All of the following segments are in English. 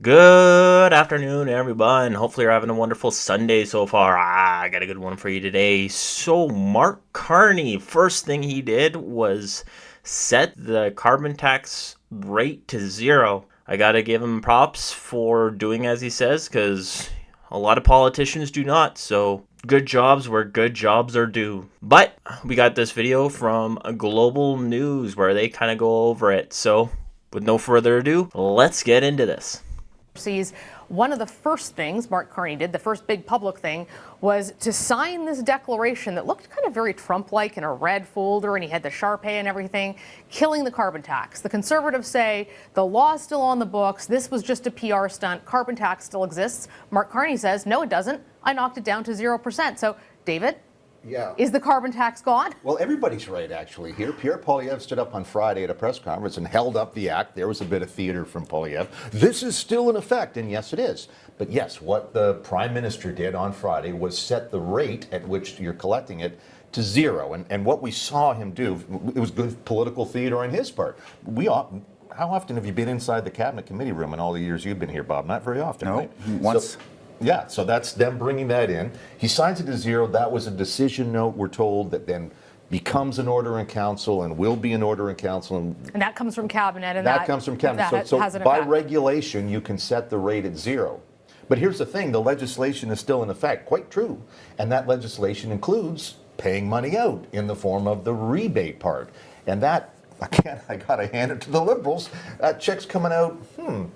Good afternoon, everyone. Hopefully, you're having a wonderful Sunday so far. I got a good one for you today. So, Mark Carney, first thing he did was set the carbon tax rate to zero. I gotta give him props for doing as he says, because a lot of politicians do not. So, good jobs where good jobs are due. But we got this video from Global News where they kind of go over it. So, with no further ado, let's get into this. One of the first things Mark Carney did, the first big public thing, was to sign this declaration that looked kind of very Trump-like in a red folder, and he had the Sharpie and everything, killing the carbon tax. The Conservatives say the law's still on the books. This was just a PR stunt. Carbon tax still exists. Mark Carney says, no, it doesn't. I knocked it down to 0%. So, David? Yeah. Is the carbon tax gone? Well, everybody's right, actually, here. Pierre Poilievre stood up on Friday at a press conference and held up the act. There was a bit of theater from Poilievre. This is still in effect, and yes, it is. But yes, what the Prime Minister did on Friday was set the rate at which you're collecting it to zero. And what we saw him do, it was good political theater on his part. How often have you been inside the Cabinet Committee room in all the years you've been here, Bob? Not very often, No, right? once. Yeah, so that's them bringing that in. He signs it to zero. That was a decision note, we're told, that then becomes an order in council and will be an order in council. And that comes from Cabinet. And that comes from Cabinet. So by regulation, you can set the rate at zero. But here's the thing, the legislation is still in effect, quite true. And that legislation includes paying money out in the form of the rebate part. And that, again, I got to hand it to the Liberals. That check's coming out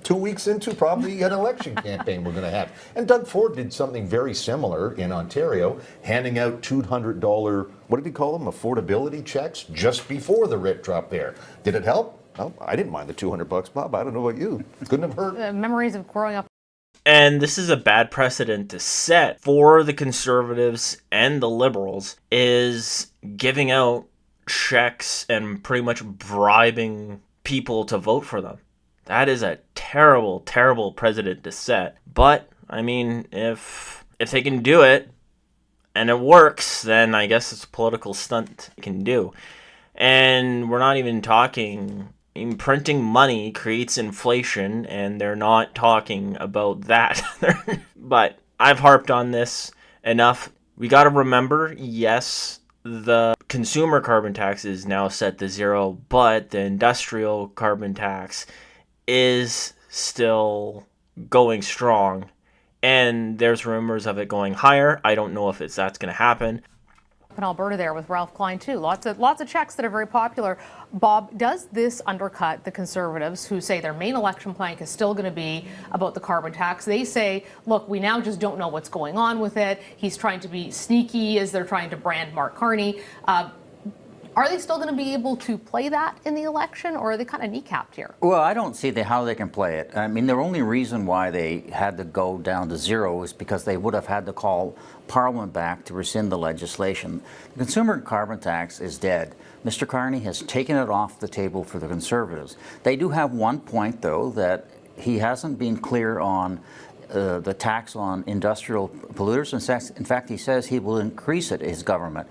2 weeks into probably an election campaign we're going to have. And Doug Ford did something very similar in Ontario, handing out $200, what did he call them, affordability checks just before the writ dropped there. Did it help? Well, I didn't mind the $200, Bob. I don't know about you. Couldn't have hurt. Memories of growing up. And this is a bad precedent to set for the Conservatives and the Liberals, is giving out checks and pretty much bribing people to vote for them. That is a terrible, terrible precedent to set. But, I mean, if they can do it and it works, then I guess it's a political stunt they can do. And we're not even talking, printing money creates inflation, and they're not talking about that. But I've harped on this enough. We got to remember, yes, the consumer carbon tax is now set to zero, but the industrial carbon tax is still going strong. And there's rumors of it going higher. I don't know if that's going to happen. In Alberta there with Ralph Klein too. Lots of checks that are very popular. Bob, does this undercut the Conservatives, who say their main election plank is still going to be about the carbon tax? They say, look, we now just don't know what's going on with it. He's trying to be sneaky as they're trying to brand Mark Carney. Are they still going to be able to play that in the election, or are they kind of kneecapped here? Well, I don't see how they can play it. I mean, the only reason why they had to go down to zero is because they would have had to call Parliament back to rescind the legislation. The consumer carbon tax is dead. Mr. Carney has taken it off the table for the Conservatives. They do have one point, though, that he hasn't been clear on the tax on industrial polluters. In fact, he says he will increase it, his government.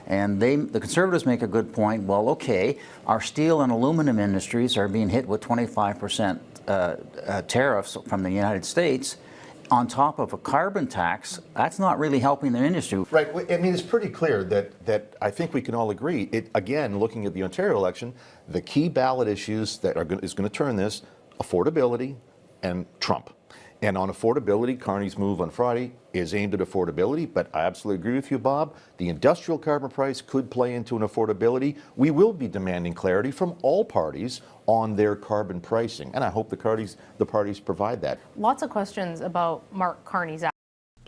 And the Conservatives make a good point. Well, okay, our steel and aluminum industries are being hit with 25% tariffs from the United States on top of a carbon tax. That's not really helping their industry. Right. I mean, it's pretty clear that I think we can all agree. Again, looking at the Ontario election, the key ballot issues that is going to turn this, affordability and Trump. And on affordability, Carney's move on Friday is aimed at affordability, but I absolutely agree with you, Bob. The industrial carbon price could play into an affordability. We will be demanding clarity from all parties on their carbon pricing, and I hope the parties provide that. Lots of questions about Mark Carney's act.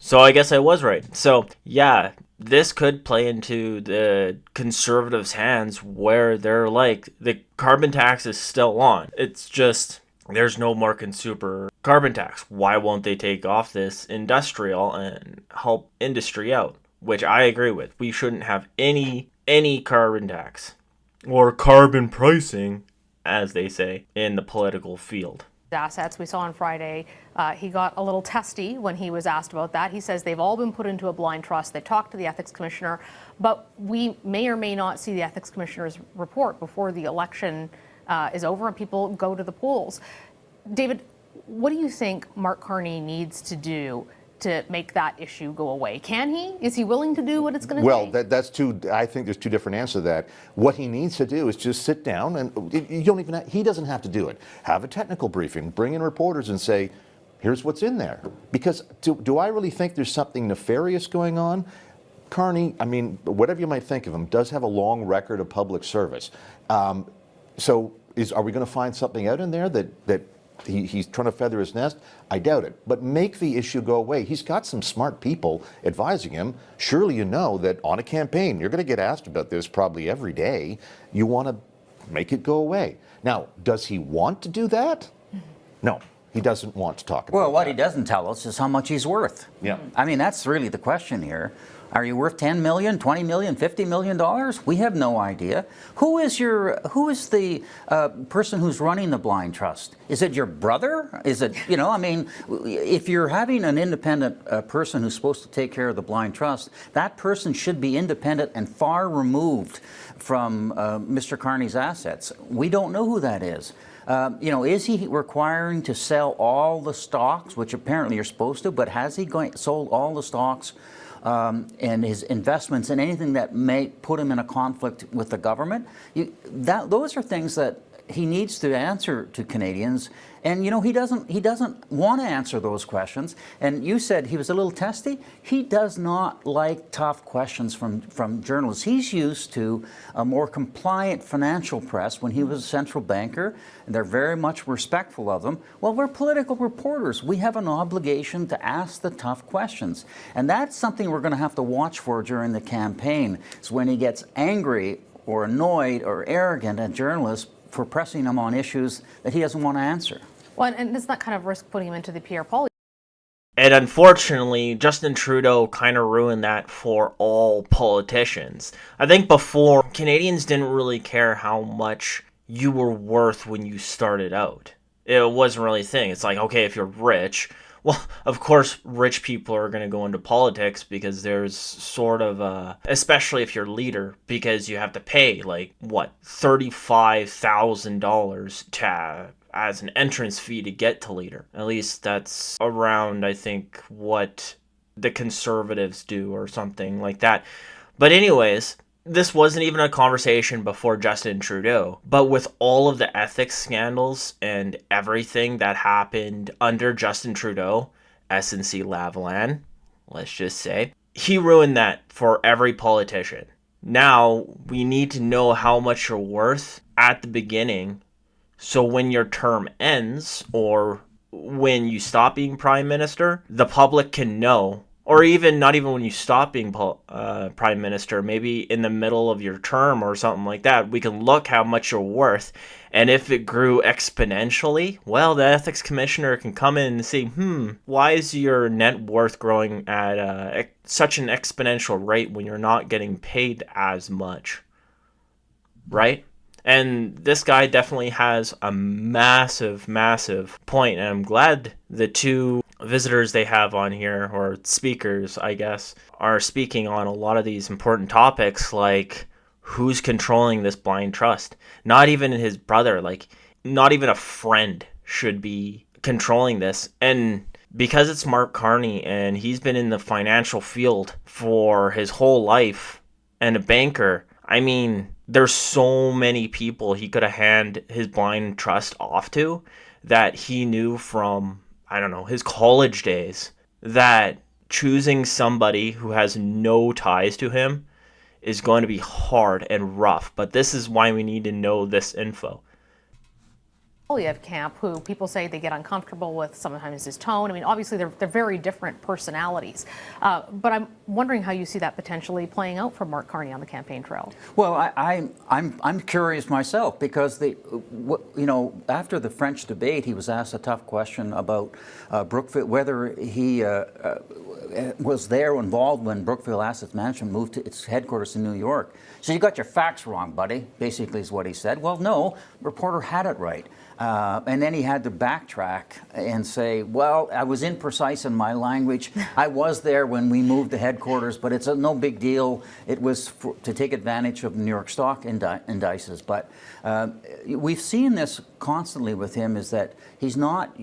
So I guess I was right. So, yeah, this could play into the Conservatives' hands where they're like, the carbon tax is still on. It's just, there's no more consumer carbon tax. Why won't they take off this industrial and help industry out? Which I agree with. We shouldn't have any carbon tax or carbon pricing, as they say, in the political field. Assets we saw on Friday, he got a little testy when he was asked about that. He says they've all been put into a blind trust. They talked to the ethics commissioner, but we may or may not see the ethics commissioner's report before the election is over and people go to the polls. David, what do you think Mark Carney needs to do to make that issue go away? Can he? Is he willing to do what it's going to take? Well, that's two. I think there's two different answers to that. What he needs to do is just sit down, and you don't even. He doesn't have to do it. Have a technical briefing. Bring in reporters and say, "Here's what's in there." Because do I really think there's something nefarious going on? Carney, I mean, whatever you might think of him, does have a long record of public service. So, are we going to find something out in there that he's trying to feather his nest? I doubt it. But make the issue go away. He's got some smart people advising him. Surely you know that on a campaign, you're going to get asked about this probably every day. You want to make it go away. Now, does he want to do that? No. He doesn't want to talk about Well, what that. he doesn't tell us is how much he's worth. Yeah. I mean, that's really the question here. Are you worth 10 million, 20 million, 50 million dollars? We have no idea. Who is the person who's running the blind trust? Is it your brother? Is it, I mean, if you're having an independent person who's supposed to take care of the blind trust, that person should be independent and far removed from Mr. Carney's assets. We don't know who that is. Is he requiring to sell all the stocks, which apparently you're supposed to, but has he sold all the stocks and his investments in anything that may put him in a conflict with the government? Those are things that he needs to answer to Canadians, and he doesn't want to answer those questions. And you said he was a little testy. He does not like tough questions from journalists. He's used to a more compliant financial press when he was a central banker, and they're very much respectful of him. Well, we're political reporters. We have an obligation to ask the tough questions, and that's something we're going to have to watch for during the campaign. Is when he gets angry or annoyed or arrogant at journalists for pressing him on issues that he doesn't want to answer. Well, and doesn't that kind of risk putting him into the Pierre Paul? And unfortunately, Justin Trudeau kind of ruined that for all politicians. I think before, Canadians didn't really care how much you were worth when you started out. It wasn't really a thing. It's like, okay, if you're rich, well, of course, rich people are going to go into politics because there's sort of especially if you're leader, because you have to pay like $35,000 as an entrance fee to get to leader. At least that's around, I think, what the Conservatives do or something like that. But anyways, this wasn't even a conversation before Justin Trudeau, but with all of the ethics scandals and everything that happened under Justin Trudeau, SNC-Lavalin, let's just say, he ruined that for every politician. Now, we need to know how much you're worth at the beginning, so when your term ends, or when you stop being prime minister, the public can know. Or even not even when you stop being prime minister, maybe in the middle of your term or something like that, we can look how much you're worth. And if it grew exponentially, well, the ethics commissioner can come in and see, why is your net worth growing at such an exponential rate when you're not getting paid as much, right? And this guy definitely has a massive, massive point. And I'm glad the two visitors they have on here, or speakers, I guess, are speaking on a lot of these important topics, like who's controlling this blind trust. Not even his brother, like not even a friend should be controlling this. And because it's Mark Carney and he's been in the financial field for his whole life and a banker, I mean, there's so many people he could have handed his blind trust off to that he knew from, I don't know, his college days, that choosing somebody who has no ties to him is going to be hard and rough. But this is why we need to know this info. Camp, who people say they get uncomfortable with sometimes his tone. I mean, obviously they're very different personalities, but I'm wondering how you see that potentially playing out for Mark Carney on the campaign trail. Well, I'm curious myself, because after the French debate, he was asked a tough question about Brookfield, whether he was there involved when Brookfield Asset Management moved to its headquarters in New York. So you got your facts wrong, buddy, basically is what he said. Well, no, reporter had it right. And then he had to backtrack and say, well, I was imprecise in my language. I was there when we moved the headquarters, but it's no big deal. It was to take advantage of New York stock indices. But we've seen this constantly with him, is that he's not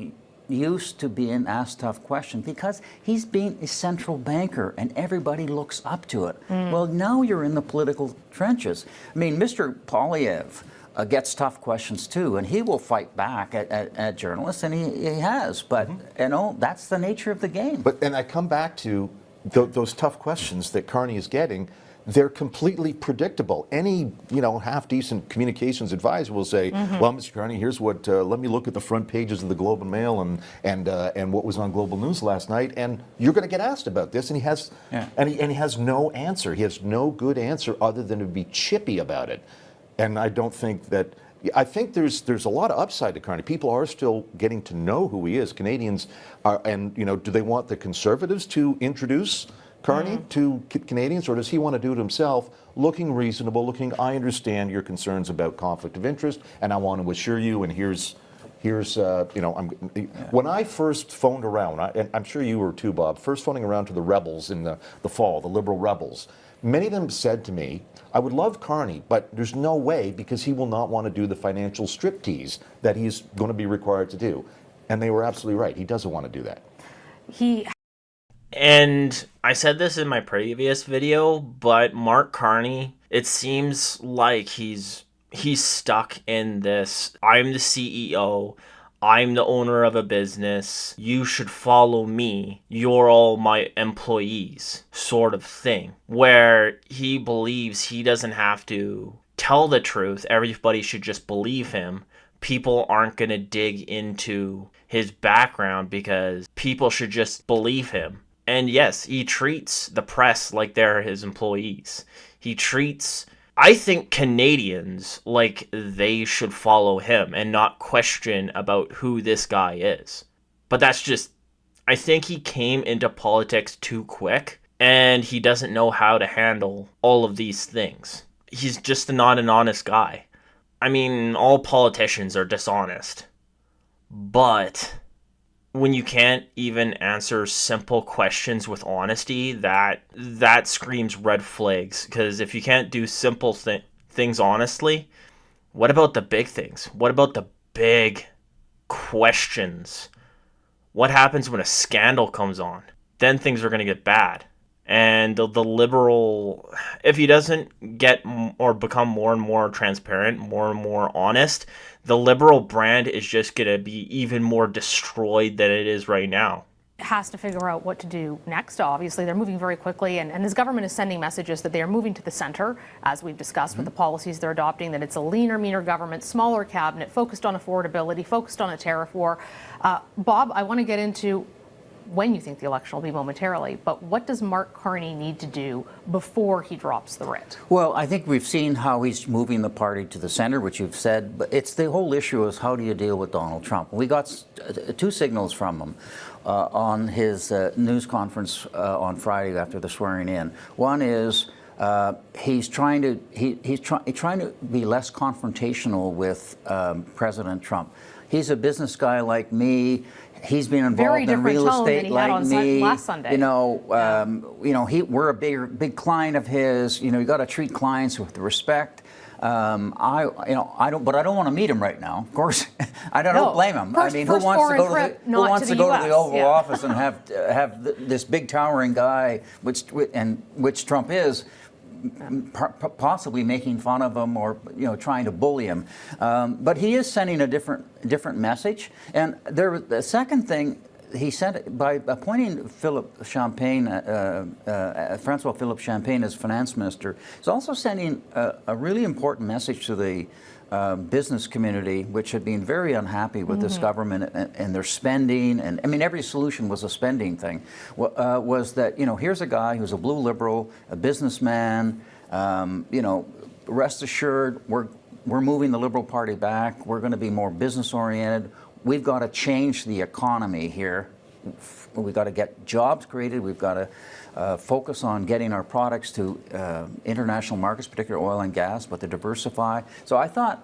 used to being asked tough questions because he's been a central banker and everybody looks up to it. Well, now you're in the political trenches. I mean, Mr. Poilievre gets tough questions too, and he will fight back at journalists, and he has. But you know, that's the nature of the game. And I come back to those tough questions that Carney is getting. They're completely predictable. Any half-decent communications advisor will say, "Well, Mr. Carney, here's what. Let me look at the front pages of the Globe and Mail and what was on Global News last night." And you're going to get asked about this, and he has and he has no answer. He has no good answer other than to be chippy about it. And I don't think that. I think there's a lot of upside to Carney. People are still getting to know who he is. Canadians are, and do they want the Conservatives to introduce Carney to Canadians, or does he want to do it himself, looking reasonable, I understand your concerns about conflict of interest, and I want to assure you, and here's when I first phoned around, and I'm sure you were too, Bob, first phoning around to the rebels in the fall, the Liberal rebels, many of them said to me, I would love Carney, but there's no way because he will not want to do the financial striptease that he's going to be required to do. And they were absolutely right. He doesn't want to do that. And I said this in my previous video, but Mark Carney, it seems like he's stuck in this, I'm the CEO, I'm the owner of a business, you should follow me, you're all my employees, sort of thing, where he believes he doesn't have to tell the truth, everybody should just believe him. People aren't going to dig into his background because people should just believe him. And yes, he treats the press like they're his employees. He treats, I think, Canadians like they should follow him and not question about who this guy is. But that's just, I think he came into politics too quick and he doesn't know how to handle all of these things. He's just not an honest guy. I mean, all politicians are dishonest. But when you can't even answer simple questions with honesty, that screams red flags. Because if you can't do simple things honestly, what about the big things? What about the big questions? What happens when a scandal comes on? Then things are going to get bad. And the Liberal, if he doesn't get or become more and more transparent, more and more honest, the Liberal brand is just going to be even more destroyed than it is right now. Has to figure out what to do next. Obviously, they're moving very quickly, and this government is sending messages that they are moving to the center, as we've discussed with the policies they're adopting, that it's a leaner, meaner government, smaller cabinet, focused on affordability, focused on a tariff war. Bob, I want to get into when you think the election will be momentarily, but what does Mark Carney need to do before he drops the writ? Well, I think we've seen how he's moving the party to the center, which you've said, but it's the whole issue is how do you deal with Donald Trump? We got two signals from him on his news conference on Friday after the swearing in. One is he's trying to be less confrontational with President Trump. He's a business guy like me. He's been involved in real estate like me. Last Sunday. We're a big client of his. You got to treat clients with respect. I don't want to meet him right now. Of course, I don't blame him. Who wants to go to the Oval Office and have this big towering guy, which Trump is, possibly making fun of him or trying to bully him, but he is sending a different message. And the second thing he sent by appointing Philippe Champagne, Francois Philippe Champagne as finance minister, is also sending a really important message to the business community, which had been very unhappy with this government and their spending. And I mean, every solution was a spending thing. Was that, here's a guy who's a blue liberal, a businessman, rest assured, we're moving the Liberal Party back. We're going to be more business oriented. We've got to change the economy here. We've got to get jobs created. We've got to focus on getting our products to international markets, particularly oil and gas, but to diversify. So I thought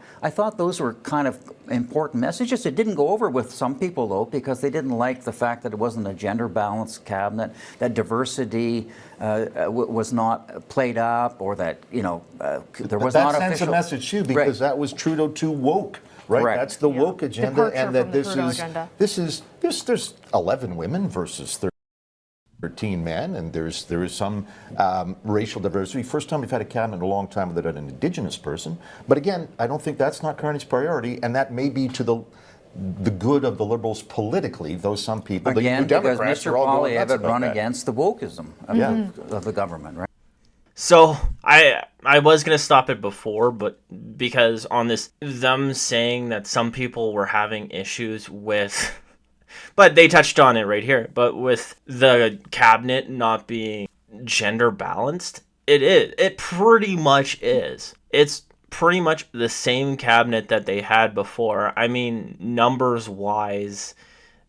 those were kind of important messages. It didn't go over with some people, though, because they didn't like the fact that it wasn't a gender-balanced cabinet, that diversity was not played up, or that there was not official. That sends a message too, because that was Trudeau too woke right? Correct. That's the woke agenda, Departure and that from the Trudeau agenda. there's 11 women versus 13 men, and there is some racial diversity. First time we've had a cabinet in a long time without an Indigenous person. But again, I don't think that's not Carney's priority, and that may be to the good of the Liberals politically, though some people, Again, the Democrats, because Mr. are all going nuts Poilievre about run that. against the wokeism of the government, right? So I was gonna stop it before, but because on this, them saying that some people were having issues with, but they touched on it right here, but with the cabinet not being gender balanced, it pretty much is. It's pretty much the same cabinet that they had before. I mean, numbers wise,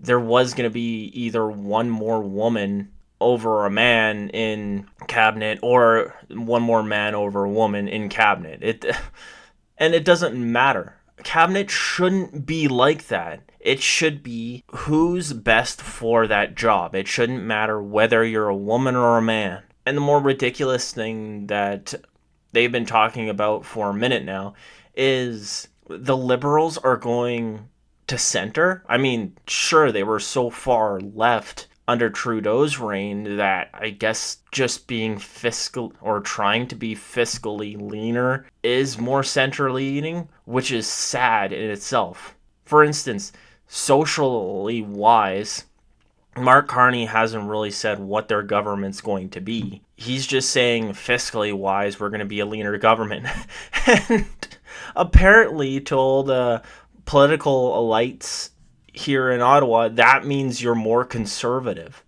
there was gonna be either one more woman over a man in cabinet or one more man over a woman in cabinet. It doesn't matter. Cabinet shouldn't be like that. It should be who's best for that job. It shouldn't matter whether you're a woman or a man. And the more ridiculous thing that they've been talking about for a minute now is the Liberals are going to center. I mean, sure, they were so far left under Trudeau's reign that I guess just being fiscal or trying to be fiscally leaner is more center leaning, which is sad in itself. For instance, socially wise, Mark Carney hasn't really said what their government's going to be. He's just saying fiscally wise, we're going to be a leaner government. And apparently told political elites here in Ottawa, that means you're more conservative.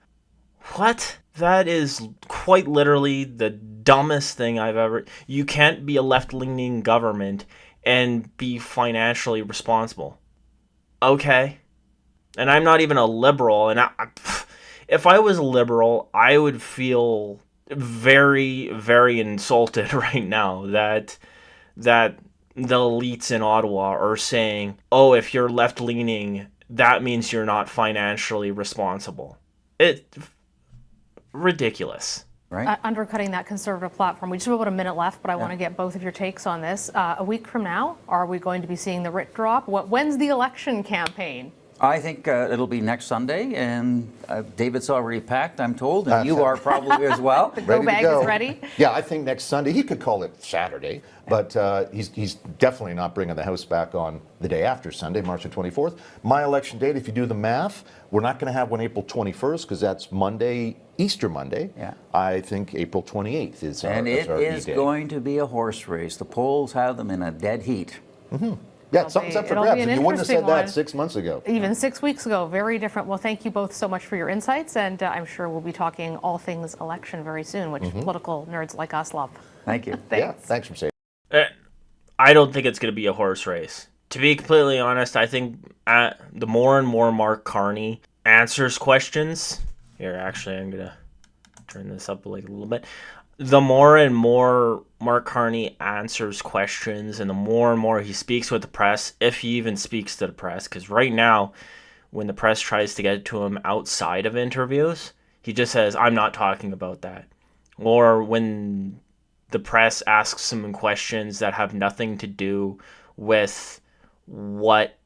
What? That is quite literally the dumbest thing I've ever... You can't be a left-leaning government and be financially responsible. Okay. And I'm not even a liberal, and if I was a liberal, I would feel very, very insulted right now that the elites in Ottawa are saying, oh, if you're left-leaning, that means you're not financially responsible. Ridiculous. Right. Undercutting that conservative platform. We just have about a minute left, but I want to get both of your takes on this. A week from now, are we going to be seeing the writ drop? When's the election campaign? I think it'll be next Sunday, and David's already packed, I'm told, and you are probably as well. The go bag is ready? Yeah, I think next Sunday. He could call it Saturday, but he's definitely not bringing the House back on the day after Sunday, March the 24th. My election date, if you do the math, we're not going to have one April 21st because that's Monday, Easter Monday. Yeah. I think April 28th is our And it is E-Day. going to be a horse race. The polls have them in a dead heat. Mm-hmm. Yeah, something's up for it'll grabs. be an And you wouldn't have said interesting that one. 6 months ago. Even 6 weeks ago, very different. Well, thank you both so much for your insights, and I'm sure we'll be talking all things election very soon, which political nerds like us love. Thank you. Thanks. Yeah, thanks for saying. I don't think it's going to be a horse race. To be completely honest, I think the more and more Mark Carney answers questions... Here, actually, I'm going to turn this up like a little bit. The more and more Mark Carney answers questions and the more he speaks with the press, if he even speaks to the press, because right now, when the press tries to get to him outside of interviews, he just says, I'm not talking about that. Or when the press asks him questions that have nothing to do with what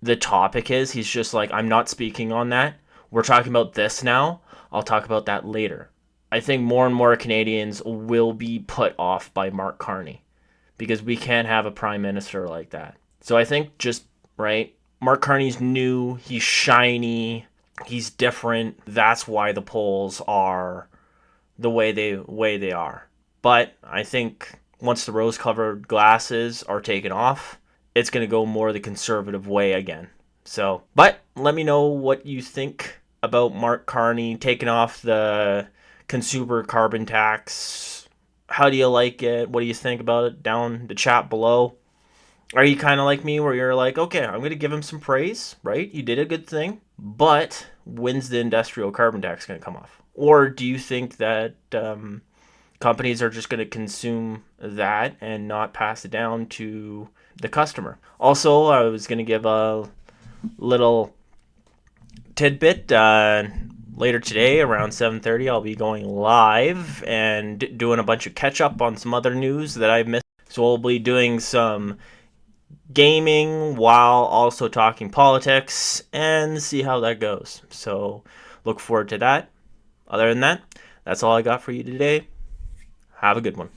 the topic is, he's just like, I'm not speaking on that. We're talking about this now. I'll talk about that later. I think more and more Canadians will be put off by Mark Carney because we can't have a prime minister like that. So I think just, right, Mark Carney's new, he's shiny, he's different. That's why the polls are the way they are. But I think once the rose-colored glasses are taken off, it's going to go more the conservative way again. So, but let me know what you think about Mark Carney taking off the consumer carbon tax. How do you like it? What do you think about it? Down the chat below. Are you kind of like me where you're like, okay, I'm going to give him some praise, right? You did a good thing, but when's the industrial carbon tax going to come off? Or do you think that companies are just going to consume that and not pass it down to the customer? Also, I was going to give a little tidbit. Later today, around 7:30, I'll be going live and doing a bunch of catch-up on some other news that I've missed. So we'll be doing some gaming while also talking politics and see how that goes. So look forward to that. Other than that, that's all I got for you today. Have a good one.